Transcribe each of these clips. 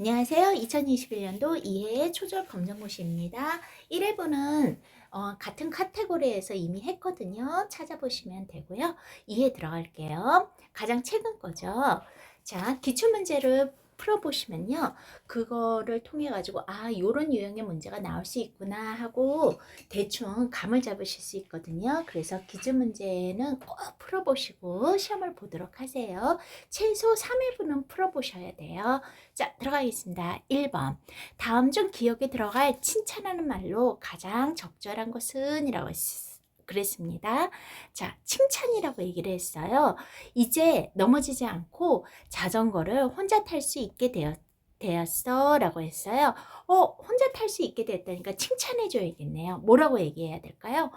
안녕하세요. 2021년도 2회 초절 검정고시입니다. 1회분은 같은 카테고리에서 이미 했거든요. 찾아보시면 되고요. 2회 들어갈게요. 가장 최근 거죠. 자, 기출문제를 풀어보시면요. 그거를 통해 가지고 요런 유형의 문제가 나올 수 있구나 하고 대충 감을 잡으실 수 있거든요. 그래서 기출문제는 꼭 풀어보시고 시험을 보도록 하세요. 최소 3회분은 풀어보셔야 돼요. 자, 들어가겠습니다. 1번. 다음 중 기억에 들어갈 칭찬하는 말로 가장 적절한 것은? 이라고 그랬습니다. 자, 칭찬이라고 얘기를 했어요. 이제 넘어지지 않고 자전거를 혼자 탈 수 있게 되었어 라고 했어요. 혼자 탈 수 있게 되었다니까 칭찬해 줘야겠네요. 뭐라고 얘기해야 될까요?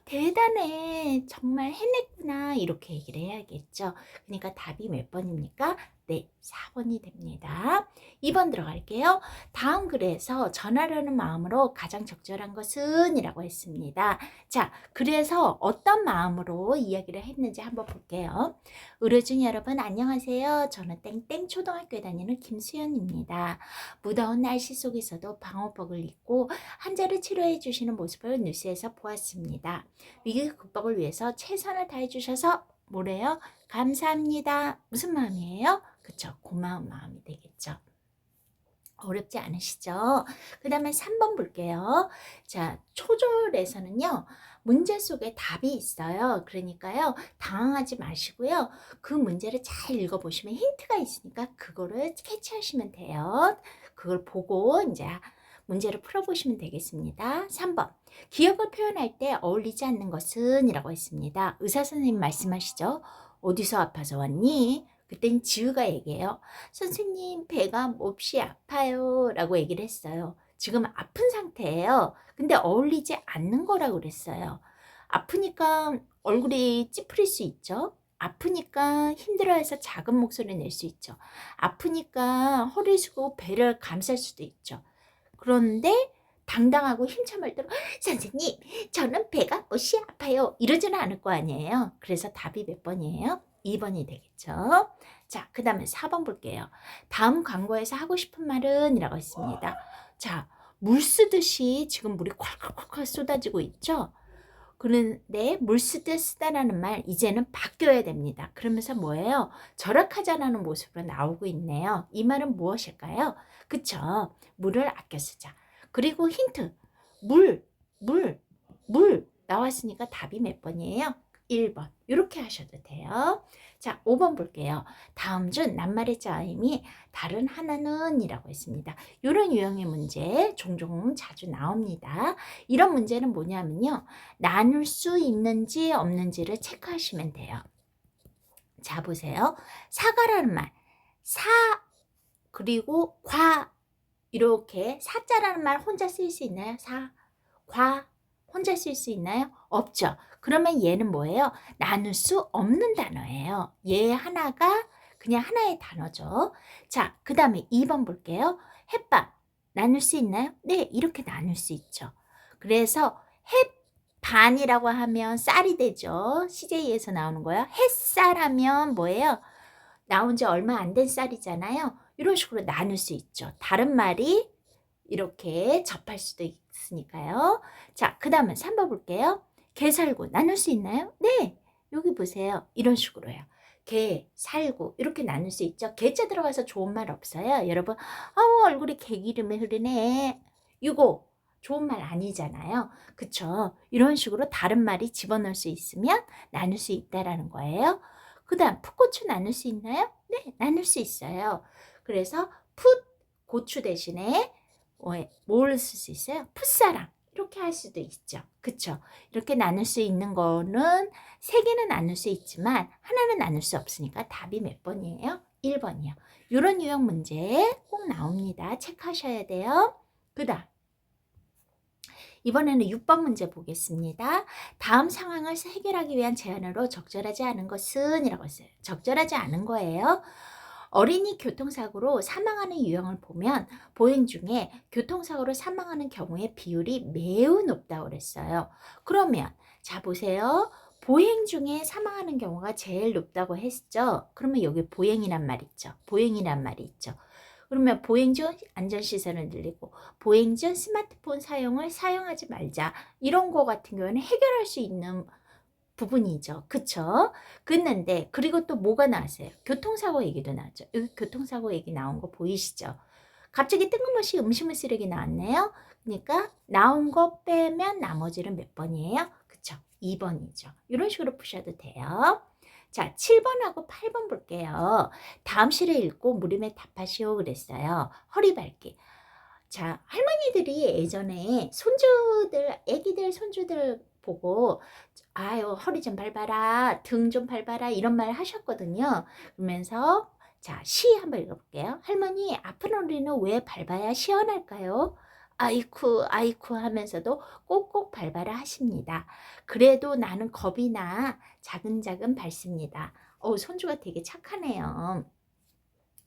대단해. 정말 해냈구나. 이렇게 얘기를 해야겠죠. 그러니까 답이 몇 번입니까? 네, 4번이 됩니다. 2번 들어갈게요. 다음 글에서 전하려는 마음으로 가장 적절한 것은? 이라고 했습니다. 자, 그래서 어떤 마음으로 이야기를 했는지 한번 볼게요. 의료진 여러분 안녕하세요. 저는 땡땡 초등학교에 다니는 김수연입니다. 무더운 날씨 속에서도 방호복을 입고 환자를 치료해 주시는 모습을 뉴스에서 보았습니다. 위기 극복을 위해서 최선을 다해 주셔서 뭐래요? 감사합니다. 무슨 마음이에요? 그쵸? 고마운 마음이 되겠죠. 어렵지 않으시죠? 그 다음에 3번 볼게요. 자, 초절에서는요, 문제 속에 답이 있어요. 그러니까요, 당황하지 마시고요. 그 문제를 잘 읽어보시면 힌트가 있으니까 그거를 캐치하시면 돼요. 그걸 보고 이제 문제를 풀어보시면 되겠습니다. 3번. 기억을 표현할 때 어울리지 않는 것은? 이라고 했습니다. 의사 선생님 말씀하시죠? 어디서 아파서 왔니? 그땐 지우가 얘기해요. 선생님, 배가 몹시 아파요. 라고 얘기를 했어요. 지금 아픈 상태예요. 근데 어울리지 않는 거라고 그랬어요. 아프니까 얼굴이 찌푸릴 수 있죠. 아프니까 힘들어해서 작은 목소리 낼 수 있죠. 아프니까 허리 숙이고 배를 감쌀 수도 있죠. 그런데 당당하고 힘찬 말대로 선생님, 저는 배가 몹시 아파요. 이러지는 않을 거 아니에요. 그래서 답이 몇 번이에요? 2번이 되겠죠. 자, 그 다음에 4번 볼게요. 다음 광고에서 하고 싶은 말은? 이라고 했습니다. 자, 물 쓰듯이 지금 물이 콸콸콸콸 쏟아지고 있죠. 그런데 물 쓰듯 쓰다라는 말 이제는 바뀌어야 됩니다. 그러면서 뭐예요? 절약하자라는 모습으로 나오고 있네요. 이 말은 무엇일까요? 그쵸? 물을 아껴 쓰자. 그리고 힌트. 물, 물, 물 나왔으니까 답이 몇 번이에요? 1번. 이렇게 하셔도 돼요. 자, 5번 볼게요. 다음 중 낱말의 짜임이 다른 하나는? 이라고 했습니다. 이런 유형의 문제 종종 자주 나옵니다. 이런 문제는 뭐냐면요. 나눌 수 있는지 없는지를 체크하시면 돼요. 자, 보세요. 사과라는 말. 사, 그리고 과. 이렇게 사자라는 말 혼자 쓸 수 있나요? 사, 과. 혼자 쓸 수 있나요? 없죠. 그러면 얘는 뭐예요? 나눌 수 없는 단어예요. 얘 하나가 그냥 하나의 단어죠. 자, 그 다음에 2번 볼게요. 햇밥. 나눌 수 있나요? 네, 이렇게 나눌 수 있죠. 그래서 햇반이라고 하면 쌀이 되죠. CJ에서 나오는 거예요. 햇쌀 하면 뭐예요? 나온 지 얼마 안 된 쌀이잖아요. 이런 식으로 나눌 수 있죠. 다른 말이 이렇게 접할 수도 있으니까요. 자, 그 다음은 3번 볼게요. 개 살고 나눌 수 있나요? 네. 여기 보세요. 이런 식으로요. 개, 살고 이렇게 나눌 수 있죠. 개자 들어가서 좋은 말 없어요. 여러분, 얼굴이 개 기름이 흐르네. 이거 좋은 말 아니잖아요. 그쵸? 이런 식으로 다른 말이 집어넣을 수 있으면 나눌 수 있다라는 거예요. 그 다음, 풋고추 나눌 수 있나요? 네, 나눌 수 있어요. 그래서 고추 대신에 뭘 쓸 수 있어요? 풋사랑 이렇게 할 수도 있죠. 그쵸? 이렇게 나눌 수 있는 거는 세 개는 나눌 수 있지만 하나는 나눌 수 없으니까 답이 몇 번이에요? 1번이요. 이런 유형 문제 꼭 나옵니다. 체크하셔야 돼요. 그 다음 이번에는 6번 문제 보겠습니다. 다음 상황을 해결하기 위한 제안으로 적절하지 않은 것은? 이라고 했어요. 적절하지 않은 거예요. 어린이 교통사고로 사망하는 유형을 보면 보행 중에 교통사고로 사망하는 경우의 비율이 매우 높다고 그랬어요. 그러면 자 보세요. 보행 중에 사망하는 경우가 제일 높다고 했죠. 그러면 여기 보행이란 말 있죠. 보행이란 말이 있죠. 그러면 보행 중 안전시설을 늘리고 보행 중 스마트폰 사용을 사용하지 말자. 이런 거 같은 경우에는 해결할 수 있는 부분이죠. 그쵸? 그랬는데 그리고 또 뭐가 나왔어요? 교통사고 얘기도 나왔죠. 여기 교통사고 얘기 나온 거 보이시죠? 갑자기 뜬금없이 음식물 쓰레기 나왔네요. 그러니까 나온 거 빼면 나머지는 몇 번이에요? 그쵸? 2번이죠. 이런 식으로 푸셔도 돼요. 자, 7번하고 8번 볼게요. 다음 시를 읽고 물음에 답하시오 그랬어요. 허리 밟기. 자, 할머니들이 예전에 손주들, 애기들, 손주들 보고 아유, 허리 좀 밟아라, 등 좀 밟아라 이런 말 하셨거든요. 그러면서 자, 시 한번 읽어볼게요. 할머니, 아픈 허리는 왜 밟아야 시원할까요? 아이쿠, 아이쿠 하면서도 꼭꼭 밟아라 하십니다. 그래도 나는 겁이 나 자근자근 밟습니다. 손주가 되게 착하네요.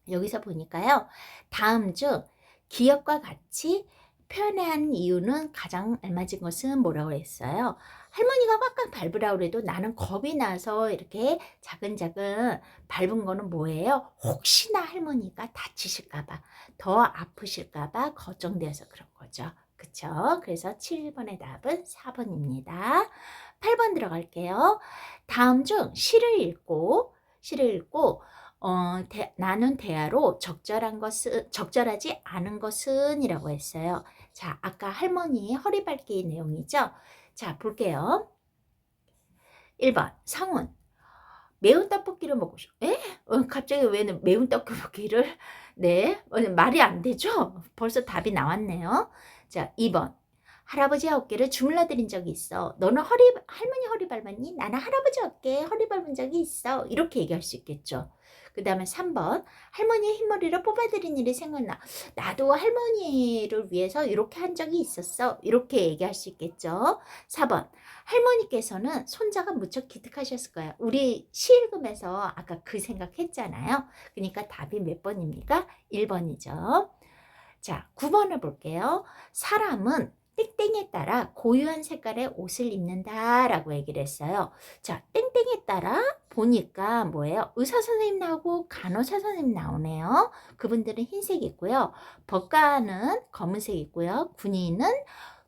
여기서 보니까요. 다음 중 기억과 같이 표현한 이유는 가장 알맞은 것은 뭐라고 했어요? 할머니가 꽉꽉 밟으라고 그래도 나는 겁이 나서 이렇게 자근자근 밟은 거는 뭐예요? 혹시나 할머니가 다치실까봐, 더 아프실까봐 걱정되어서 그런 거죠. 그쵸? 그래서 7번의 답은 4번입니다. 8번 들어갈게요. 다음 중 시를 읽고 나눈 대화로 적절하지 않은 것은 이라고 했어요. 자, 아까 할머니 허리 밟기 내용이죠. 자, 볼게요. 1번 성훈. 매운 떡볶이를 먹고 싶어. 에? 갑자기 왜 매운 떡볶이를? 네, 말이 안 되죠? 벌써 답이 나왔네요. 자, 2번. 할아버지 어깨를 주물러 드린 적이 있어. 너는 할머니 허리 밟았니? 나는 할아버지 어깨에 허리 밟은 적이 있어. 이렇게 얘기할 수 있겠죠. 그 다음에 3번. 할머니의 흰머리를 뽑아드린 일이 생각나. 나도 할머니를 위해서 이렇게 한 적이 있었어. 이렇게 얘기할 수 있겠죠. 4번. 할머니께서는 손자가 무척 기특하셨을 거야. 우리 시 읽으면서 아까 그 생각했잖아요. 그러니까 답이 몇 번입니까? 1번이죠. 자, 9번을 볼게요. 사람은 땡땡에 따라 고유한 색깔의 옷을 입는다라고 얘기를 했어요. 자, 땡땡에 따라 보니까 뭐예요? 의사 선생님 나오고 간호사 선생님 나오네요. 그분들은 흰색 있고요. 법관은 검은색 있고요. 군인은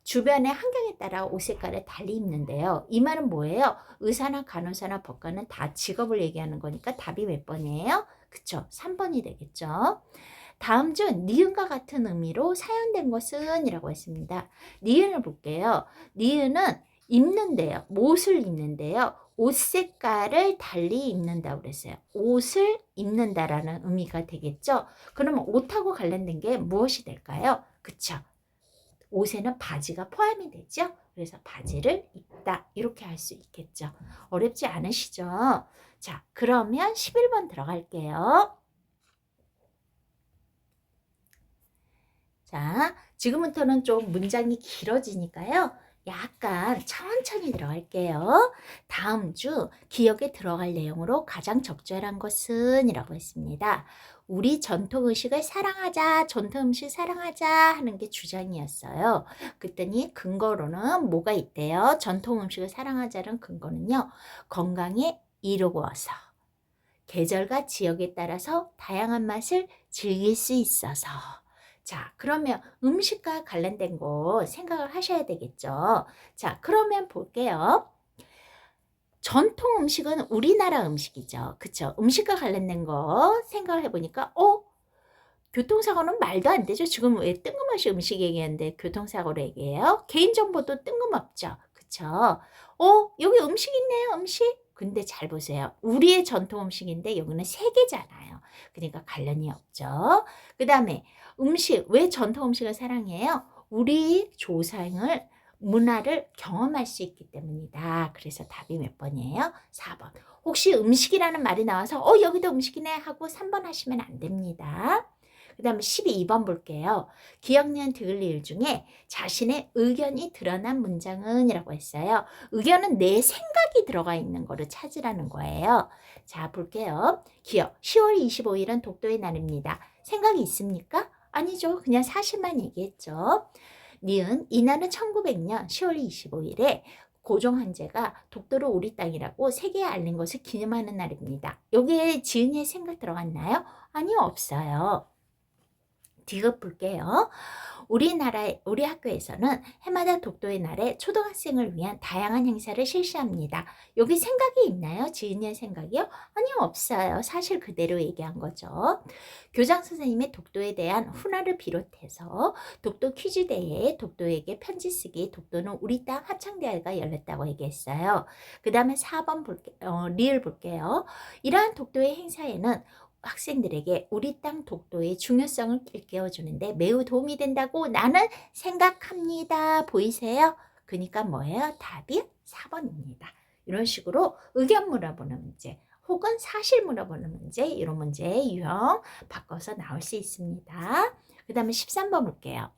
주변의 환경에 따라 옷 색깔을 달리 입는데요. 이 말은 뭐예요? 의사나 간호사나 법관은 다 직업을 얘기하는 거니까 답이 몇 번이에요? 그쵸? 3번이 되겠죠. 다음 중 니은과 같은 의미로 사용된 것은 이라고 했습니다. 니은을 볼게요. 니은은 입는데요. 못을 입는데요. 옷 색깔을 달리 입는다고 그랬어요. 옷을 입는다라는 의미가 되겠죠. 그러면 옷하고 관련된 게 무엇이 될까요? 그쵸? 옷에는 바지가 포함이 되죠. 그래서 바지를 입다 이렇게 할 수 있겠죠. 어렵지 않으시죠? 자, 그러면 11번 들어갈게요. 자, 지금부터는 좀 문장이 길어지니까요. 약간 천천히 들어갈게요. 다음 주 기억에 들어갈 내용으로 가장 적절한 것은 이라고 했습니다. 우리 전통 의식을 사랑하자, 전통 음식 사랑하자 하는 게 주장이었어요. 그랬더니 근거로는 뭐가 있대요? 전통 음식을 사랑하자는 근거는요. 건강에 이로워서 계절과 지역에 따라서 다양한 맛을 즐길 수 있어서 자, 그러면 음식과 관련된 거 생각을 하셔야 되겠죠. 자, 그러면 볼게요. 전통 음식은 우리나라 음식이죠. 그쵸? 음식과 관련된 거 생각을 해보니까, 교통사고는 말도 안 되죠. 지금 왜 뜬금없이 음식 얘기하는데 교통사고를 얘기해요? 개인정보도 뜬금없죠. 그쵸? 여기 음식 있네요. 음식. 근데 잘 보세요. 우리의 전통 음식인데 여기는 세계잖아요. 그러니까 관련이 없죠. 그 다음에 음식, 왜 전통 음식을 사랑해요? 우리 조상을 문화를 경험할 수 있기 때문이다. 그래서 답이 몇 번이에요? 4번. 혹시 음식이라는 말이 나와서 여기도 음식이네 하고 3번 하시면 안 됩니다. 그 다음에 12번 볼게요. 기억, 니은, 디귿, 리을 중에 자신의 의견이 드러난 문장은 이라고 했어요. 의견은 내 생각이 들어가 있는 거를 찾으라는 거예요. 자, 볼게요. 기억, 10월 25일은 독도의 날입니다. 생각이 있습니까? 아니죠. 그냥 사실만 얘기했죠. 니은, 이날은 1900년 10월 25일에 고종 황제가 독도를 우리 땅이라고 세계에 알린 것을 기념하는 날입니다. 여기에 지은이의 생각 들어갔나요? 아니요, 없어요. 디귿 볼게요. 우리 학교에서는 해마다 독도의 날에 초등학생을 위한 다양한 행사를 실시합니다. 여기 생각이 있나요? 지은이의 생각이요? 아니요, 없어요. 사실 그대로 얘기한 거죠. 교장 선생님의 독도에 대한 훈화를 비롯해서 독도 퀴즈 대회에 독도에게 편지 쓰기, 독도는 우리 땅 합창대회가 열렸다고 얘기했어요. 그 다음에 4번 리을 볼게요. 이러한 독도의 행사에는 학생들에게 우리 땅 독도의 중요성을 일깨워주는데 매우 도움이 된다고 나는 생각합니다. 보이세요? 그러니까 뭐예요? 답이 4번입니다. 이런 식으로 의견 물어보는 문제 혹은 사실 물어보는 문제, 이런 문제의 유형 바꿔서 나올 수 있습니다. 그 다음에 13번 볼게요.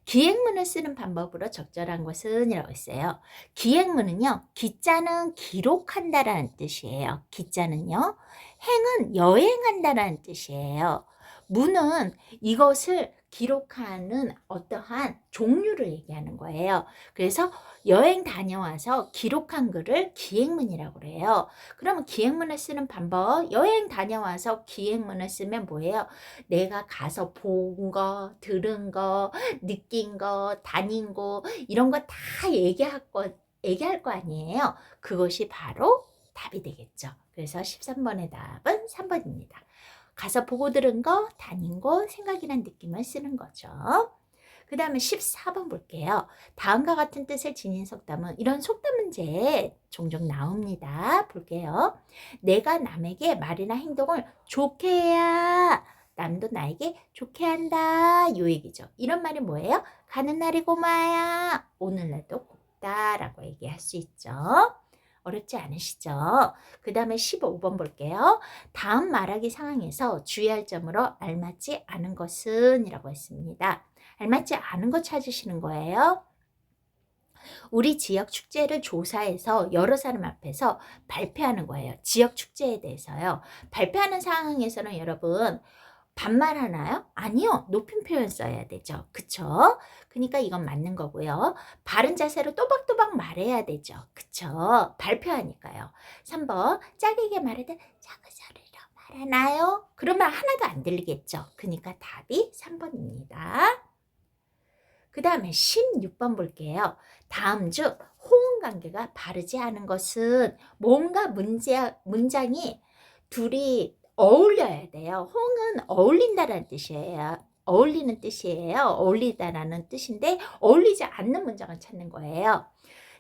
기행문을 쓰는 방법으로 적절한 것은 이라고 했어요. 기행문은요, 기자는 기록한다라는 뜻이에요. 기자는요, 행은 여행한다라는 뜻이에요. 문은 이것을 기록하는 어떠한 종류를 얘기하는 거예요. 그래서 여행 다녀와서 기록한 글을 기행문이라고 그래요. 그러면 기행문을 쓰는 방법, 여행 다녀와서 기행문을 쓰면 뭐예요? 내가 가서 본 거, 들은 거, 느낀 거, 다닌 거, 이런 거 다 얘기할 거 아니에요. 그것이 바로 답이 되겠죠. 그래서 13번의 답은 3번입니다. 가서 보고 들은 거, 다닌 거, 생각이란 느낌을 쓰는 거죠. 그 다음에 14번 볼게요. 다음과 같은 뜻을 지닌 속담은 이런 속담 문제 종종 나옵니다. 볼게요. 내가 남에게 말이나 행동을 좋게 해야 남도 나에게 좋게 한다. 요 얘기죠. 이런 말이 뭐예요? 가는 날이 고마야. 오늘날도 곱다라고 얘기할 수 있죠. 어렵지 않으시죠? 그 다음에 15번 볼게요. 다음 말하기 상황에서 주의할 점으로 알맞지 않은 것은 이라고 했습니다. 알맞지 않은 거 찾으시는 거예요. 우리 지역 축제를 조사해서 여러 사람 앞에서 발표하는 거예요. 지역 축제에 대해서요. 발표하는 상황에서는 여러분 반말하나요? 아니요. 높임 표현 써야 되죠. 그쵸? 그러니까 이건 맞는 거고요. 바른 자세로 또박또박 말해야 되죠. 그쵸? 발표하니까요. 3번 짝에게 말하되 작은 소리로 말하나요? 그러면 하나도 안 들리겠죠. 그러니까 답이 3번입니다. 그 다음에 16번 볼게요. 다음 중 호응 관계가 바르지 않은 것은 뭔가 문장이 둘이 어울려야 돼요. 호응은 어울린다라는 뜻이에요. 어울리는 뜻이에요. 어울리다라는 뜻인데 어울리지 않는 문장을 찾는 거예요.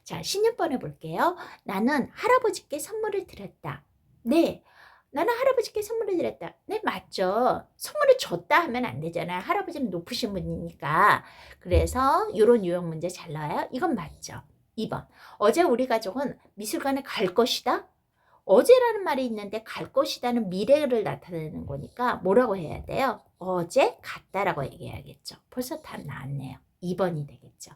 자, 16번에 볼게요. 나는 할아버지께 선물을 드렸다. 네. 나는 할아버지께 선물을 드렸다. 네, 맞죠. 선물을 줬다 하면 안 되잖아요. 할아버지는 높으신 분이니까. 그래서 이런 유형 문제 잘 나와요. 이건 맞죠. 2번. 어제 우리 가족은 미술관에 갈 것이다. 어제라는 말이 있는데 갈 것이다는 미래를 나타내는 거니까 뭐라고 해야 돼요? 어제 갔다라고 얘기해야겠죠. 벌써 답 나왔네요. 2번이 되겠죠.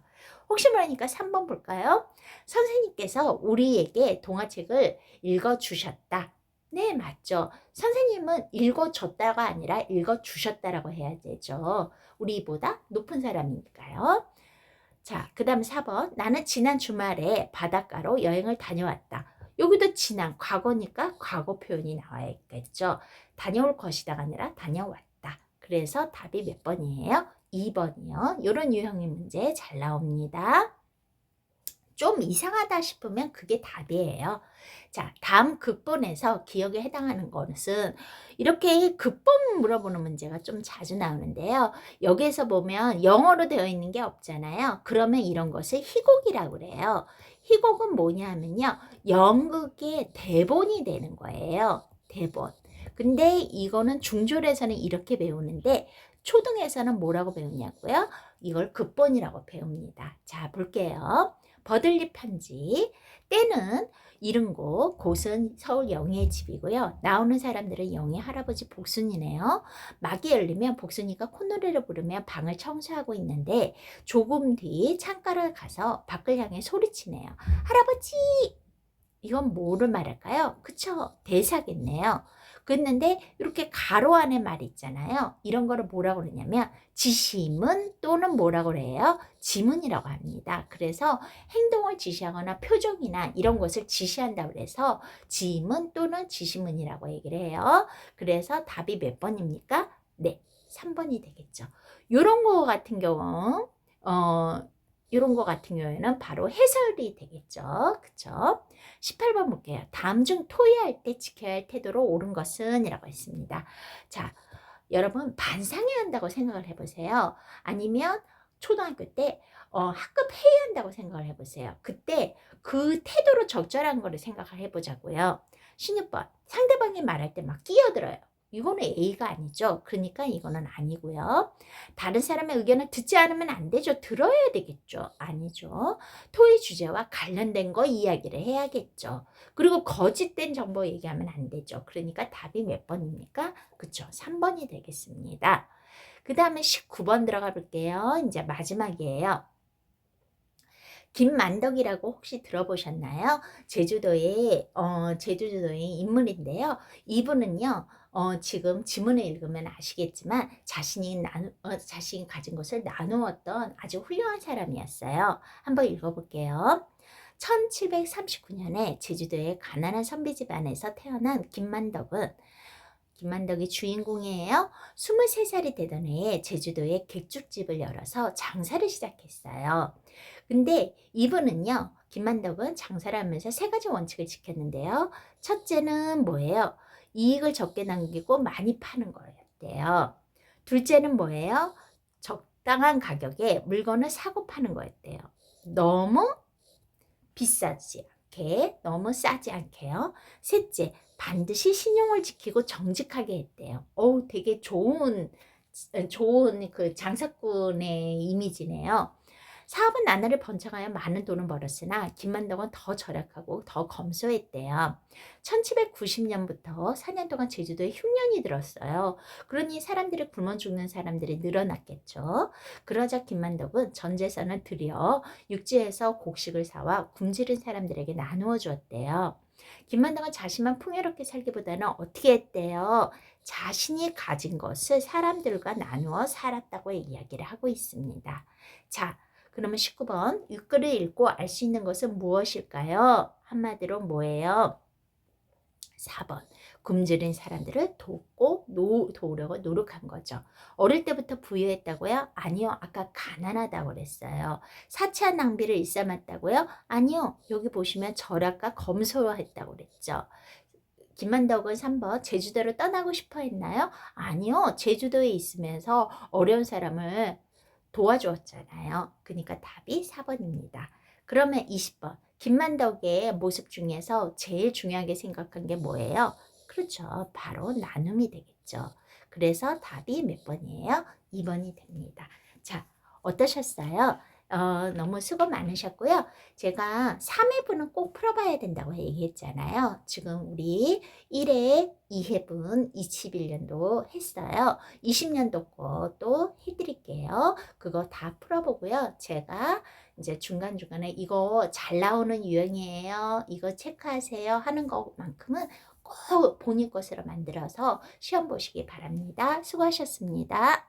혹시 모르니까 3번 볼까요? 선생님께서 우리에게 동화책을 읽어주셨다. 네, 맞죠. 선생님은 읽어줬다가 아니라 읽어주셨다라고 해야 되죠. 우리보다 높은 사람이니까요. 자, 그 다음 4번. 나는 지난 주말에 바닷가로 여행을 다녀왔다. 여기도 지난 과거니까 과거 표현이 나와야겠죠. 다녀올 것이다가 아니라 다녀왔다. 그래서 답이 몇 번이에요? 2번이요. 이런 유형의 문제 잘 나옵니다. 좀 이상하다 싶으면 그게 답이에요. 자, 다음 극본에서 기억에 해당하는 것은 이렇게 극본 물어보는 문제가 좀 자주 나오는데요. 여기에서 보면 영어로 되어 있는 게 없잖아요. 그러면 이런 것을 희곡이라고 그래요. 희곡은 뭐냐 하면요. 연극의 대본이 되는 거예요. 대본. 근데 이거는 중졸에서는 이렇게 배우는데 초등에서는 뭐라고 배우냐고요? 이걸 극본이라고 배웁니다. 자, 볼게요. 버들잎 편지. 때는 이른 곳, 곳은 서울 영희의 집이고요. 나오는 사람들은 영희 할아버지 복순이네요. 막이 열리면 복순이가 콧노래를 부르며 방을 청소하고 있는데 조금 뒤 창가를 가서 밖을 향해 소리치네요. 할아버지! 이건 뭐를 말할까요? 그쵸? 대사겠네요. 그랬는데 이렇게 가로 안에 말 있잖아요. 이런 거를 뭐라고 그러냐면 지시문 또는 뭐라고 그래요? 지문이라고 합니다. 그래서 행동을 지시하거나 표정이나 이런 것을 지시한다고 그래서 지문 또는 지시문이라고 얘기를 해요. 그래서 답이 몇 번입니까? 네, 3번이 되겠죠. 요런 거 같은 경우 요런 거 같은 경우에는 바로 해설이 되겠죠. 그쵸? 18번 볼게요. 다음 중 토의할 때 지켜야 할 태도로 옳은 것은? 이라고 했습니다. 자, 여러분 반상회 한다고 생각을 해보세요. 아니면 초등학교 때 학급 회의한다고 생각을 해보세요. 그때 그 태도로 적절한 거를 생각을 해보자고요. 16번 상대방이 말할 때 막 끼어들어요. 이거는 A가 아니죠. 그러니까 이거는 아니고요. 다른 사람의 의견을 듣지 않으면 안 되죠. 들어야 되겠죠. 아니죠. 토의 주제와 관련된 거 이야기를 해야겠죠. 그리고 거짓된 정보 얘기하면 안 되죠. 그러니까 답이 몇 번입니까? 그쵸. 3번이 되겠습니다. 그 다음에 19번 들어가 볼게요. 이제 마지막이에요. 김만덕이라고 혹시 들어보셨나요? 제주도의 인물인데요. 이분은요, 지금 지문을 읽으면 아시겠지만 자신이 가진 것을 나누었던 아주 훌륭한 사람이었어요. 한번 읽어볼게요. 1739년에 제주도의 가난한 선비 집안에서 태어난 김만덕이 주인공이에요. 23살이 되던 해에 제주도에 객죽집을 열어서 장사를 시작했어요. 근데 이분은요, 김만덕은 장사를 하면서 세 가지 원칙을 지켰는데요. 첫째는 뭐예요? 이익을 적게 남기고 많이 파는 거였대요. 둘째는 뭐예요? 적당한 가격에 물건을 사고 파는 거였대요. 너무 비싸지 않게, 너무 싸지 않게요. 셋째, 반드시 신용을 지키고 정직하게 했대요. 되게 좋은 그 장사꾼의 이미지네요. 사업은 나날이 번창하여 많은 돈을 벌었으나 김만덕은 더 절약하고 더 검소했대요. 1790년부터 4년 동안 제주도에 흉년이 들었어요. 그러니 사람들이 굶어 죽는 사람들이 늘어났겠죠. 그러자 김만덕은 전 재산을 들여 육지에서 곡식을 사와 굶주린 사람들에게 나누어 주었대요. 김만덕은 자신만 풍요롭게 살기보다는 어떻게 했대요? 자신이 가진 것을 사람들과 나누어 살았다고 이야기를 하고 있습니다. 자, 그러면 19번 육글을 읽고 알 수 있는 것은 무엇일까요? 한마디로 뭐예요? 4번 굶주린 사람들을 도우려고 노력한 거죠. 어릴 때부터 부유했다고요? 아니요. 아까 가난하다고 그랬어요. 사치한 낭비를 일삼았다고요? 아니요. 여기 보시면 절약과 검소했다고 그랬죠. 김만덕은 3번 제주도를 떠나고 싶어 했나요? 아니요. 제주도에 있으면서 어려운 사람을 도와주었잖아요. 그러니까 답이 4번입니다. 그러면 20번. 김만덕의 모습 중에서 제일 중요하게 생각한 게 뭐예요? 그렇죠. 바로 나눔이 되겠죠. 그래서 답이 몇 번이에요? 2번이 됩니다. 자, 어떠셨어요? 너무 수고 많으셨고요. 제가 3회분은 꼭 풀어봐야 된다고 얘기했잖아요. 지금 우리 1회, 2회분 21년도 했어요. 20년도 것도 해드릴게요. 그거 다 풀어보고요. 제가 이제 중간중간에 이거 잘 나오는 유형이에요. 이거 체크하세요 하는 것만큼은 꼭 본인 것으로 만들어서 시험 보시기 바랍니다. 수고하셨습니다.